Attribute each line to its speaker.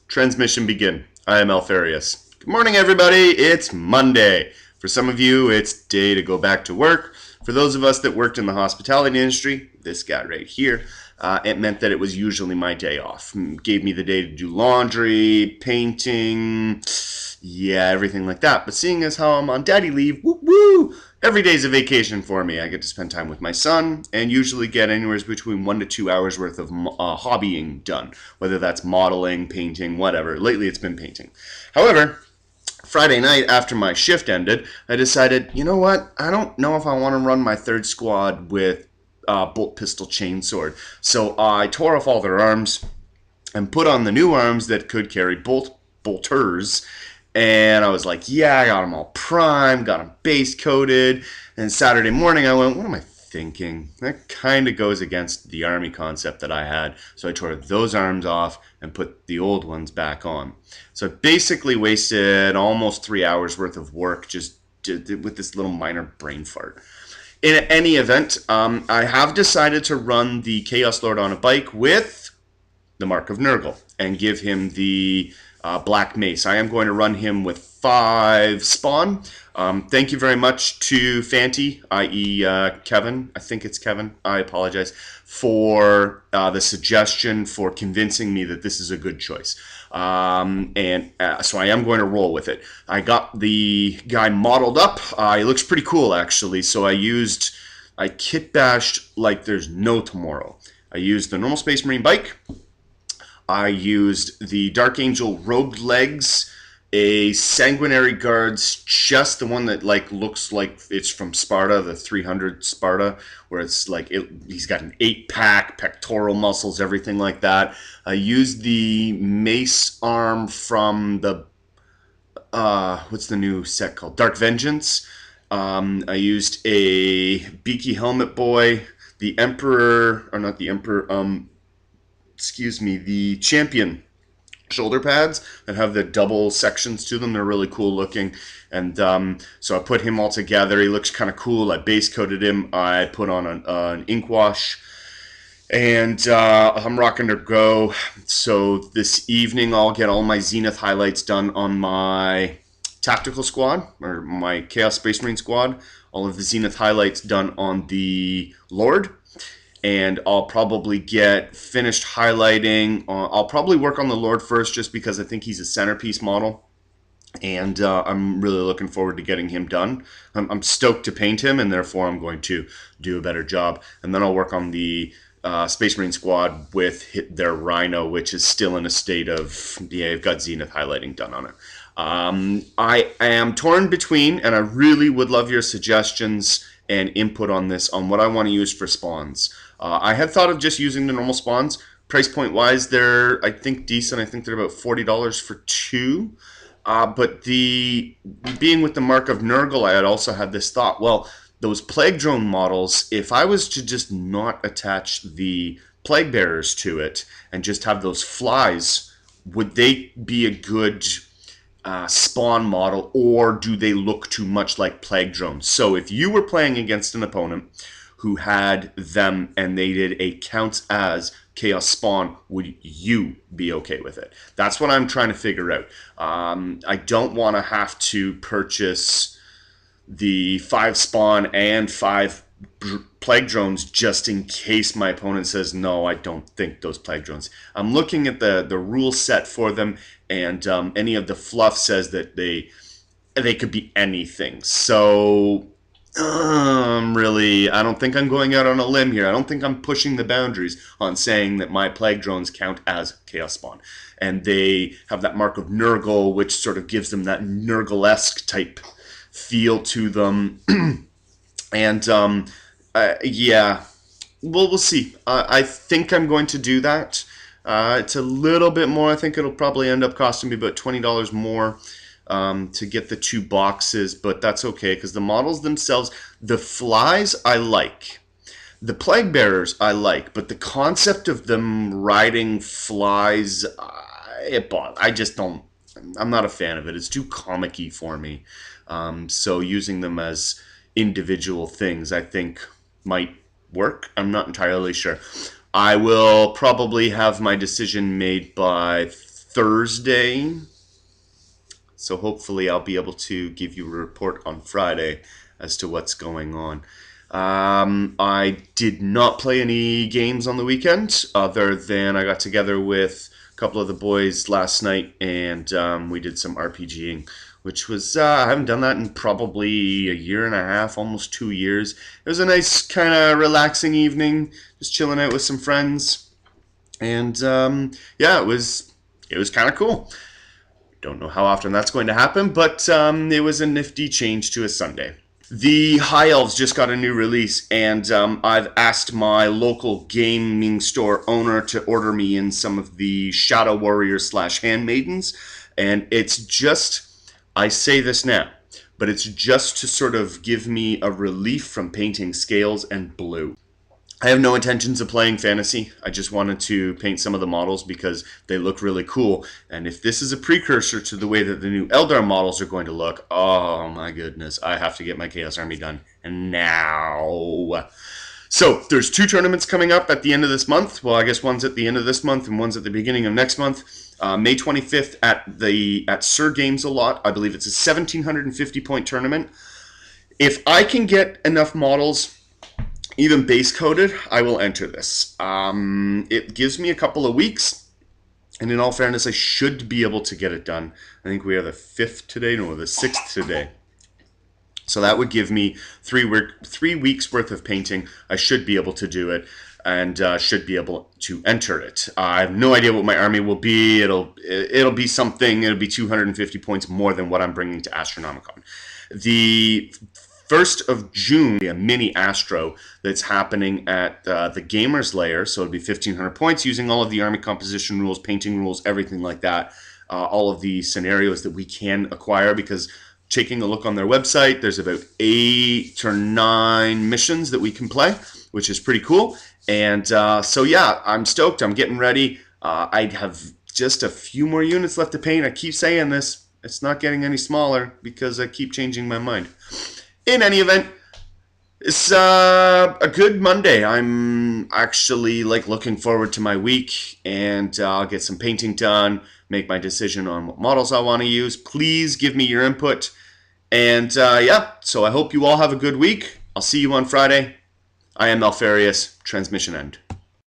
Speaker 1: Transmission begin. I am Alfarius. Good morning, everybody. It's Monday. For some of you, it's day to go back to work. For those of us that worked in the hospitality industry, this guy right here, it meant that it was usually my day off. Gave me the day to do laundry, painting, yeah, everything like that. But seeing as how I'm on daddy leave, woo woo, every day's a vacation for me. I get to spend time with my son and usually get anywhere between 1 to 2 hours worth of hobbying done, whether that's modeling, painting, whatever. Lately it's been painting. However, Friday night after my shift ended, I decided, you know what? I don't know if I want to run my third squad with bolt pistol chainsword. So I tore off all their arms and put on the new arms that could carry bolters. And I was like, yeah, I got them all primed, got them base coated. And Saturday morning I went, what am I thinking? That kind of goes against the Army concept that I had. So I tore those arms off and put the old ones back on. So I basically wasted almost 3 hours worth of work just with this little minor brain fart. In any event, I have decided to run the Chaos Lord on a bike with the Mark of Nurgle and give him the Black Mace. I am going to run him with 5 spawn. Thank you very much to Fanty, i.e. Kevin. I think it's Kevin. I apologize for the suggestion, for convincing me that this is a good choice. So I am going to roll with it. I got the guy modeled up. He looks pretty cool, actually. So I kit bashed like there's no tomorrow. I used the normal Space Marine bike. I used the Dark Angel robed legs, a Sanguinary Guards chest, the one that looks like it's from Sparta, the 300 Sparta, where it's like he's got an 8-pack, pectoral muscles, everything like that. I used the mace arm from the what's the new set called? Dark Vengeance. I used a beaky helmet boy, the Emperor, or not the Emperor, the champion shoulder pads that have the double sections to them. They're really cool looking. And so I put him all together. He looks kind of cool. I base coated him. I put on an ink wash. And I'm rocking to go. So this evening I'll get all my Zenith highlights done on my tactical squad, or my Chaos Space Marine squad. All of the Zenith highlights done on the Lord. And I'll probably get finished highlighting. I'll probably work on the Lord first just because I think he's a centerpiece model. And I'm really looking forward to getting him done. I'm stoked to paint him, and therefore I'm going to do a better job. And then I'll work on the Space Marine squad with their Rhino, which is still in a state of, yeah, I've got Zenith highlighting done on it. I am torn between, and I really would love your suggestions and input on this, on what I want to use for spawns. I had thought of just using the normal spawns. Price point wise, they're, I think, decent. I think they're about $40 for 2. But being with the Mark of Nurgle, I had also had this thought, well, those Plague Drone models, if I was to just not attach the Plague Bearers to it and just have those flies, would they be a good spawn model, or do they look too much like Plague Drones? So if you were playing against an opponent who had them and they did a counts as Chaos Spawn, would you be okay with it? That's what I'm trying to figure out. I don't want to have to purchase the 5 spawn and 5 Plague Drones just in case my opponent says, no, I don't think those Plague Drones. I'm looking at the rule set for them, and any of the fluff says that they could be anything. So I don't think I'm going out on a limb here. I don't think I'm pushing the boundaries on saying that my Plague Drones count as Chaos Spawn. And they have that Mark of Nurgle, which sort of gives them that Nurgle-esque type feel to them. And yeah, well, we'll see. I think I'm going to do that. It's a little bit more. I think it'll probably end up costing me about $20 more to get the 2 boxes, but that's okay because the models themselves, the flies I like. The Plague Bearers I like, but the concept of them riding flies, I just don't, I'm not a fan of it. It's too comic-y for me. So using them as individual things, I think, might work. I'm not entirely sure. I will probably have my decision made by Thursday. So hopefully I'll be able to give you a report on Friday as to what's going on. I did not play any games on the weekend other than I got together with a couple of the boys last night and we did some RPGing, which was, I haven't done that in probably a year and a half, almost 2 years. It was a nice kind of relaxing evening, just chilling out with some friends. And yeah, it was kind of cool. Don't know how often that's going to happen, but it was a nifty change to a Sunday. The High Elves just got a new release, and I've asked my local gaming store owner to order me in some of the Shadow Warriors slash Handmaidens, and it's just, I say this now, but it's just to sort of give me a relief from painting scales and blue. I have no intentions of playing fantasy. I just wanted to paint some of the models because they look really cool. And if this is a precursor to the way that the new Eldar models are going to look, oh my goodness, I have to get my Chaos Army done. And now. So there's 2 tournaments coming up at the end of this month. Well, I guess one's at the end of this month and one's at the beginning of next month. May 25th at Sir Games a Lot. I believe it's a 1,750 point tournament. If I can get enough models, even base coated, I will enter this. It gives me a couple of weeks, and in all fairness, I should be able to get it done. I think we are the 5th today, no, the 6th today. So that would give me 3 weeks worth of painting. I should be able to do it, and should be able to enter it. I have no idea what my army will be. It'll be something. It'll be 250 points more than what I'm bringing to Astronomicon. The 1st of June, a mini Astro that's happening at the Gamers Lair. So it'll be 1,500 points using all of the army composition rules, painting rules, everything like that. All of the scenarios that we can acquire, because taking a look on their website, there's about 8 or 9 missions that we can play, which is pretty cool. And so yeah, I'm stoked. I'm getting ready. I have just a few more units left to paint. I keep saying this. It's not getting any smaller because I keep changing my mind. In any event, it's a good Monday. I'm actually looking forward to my week, and I'll get some painting done, make my decision on what models I want to use. Please give me your input. And yeah, so I hope you all have a good week. I'll see you on Friday. I am Alfarius. Transmission end.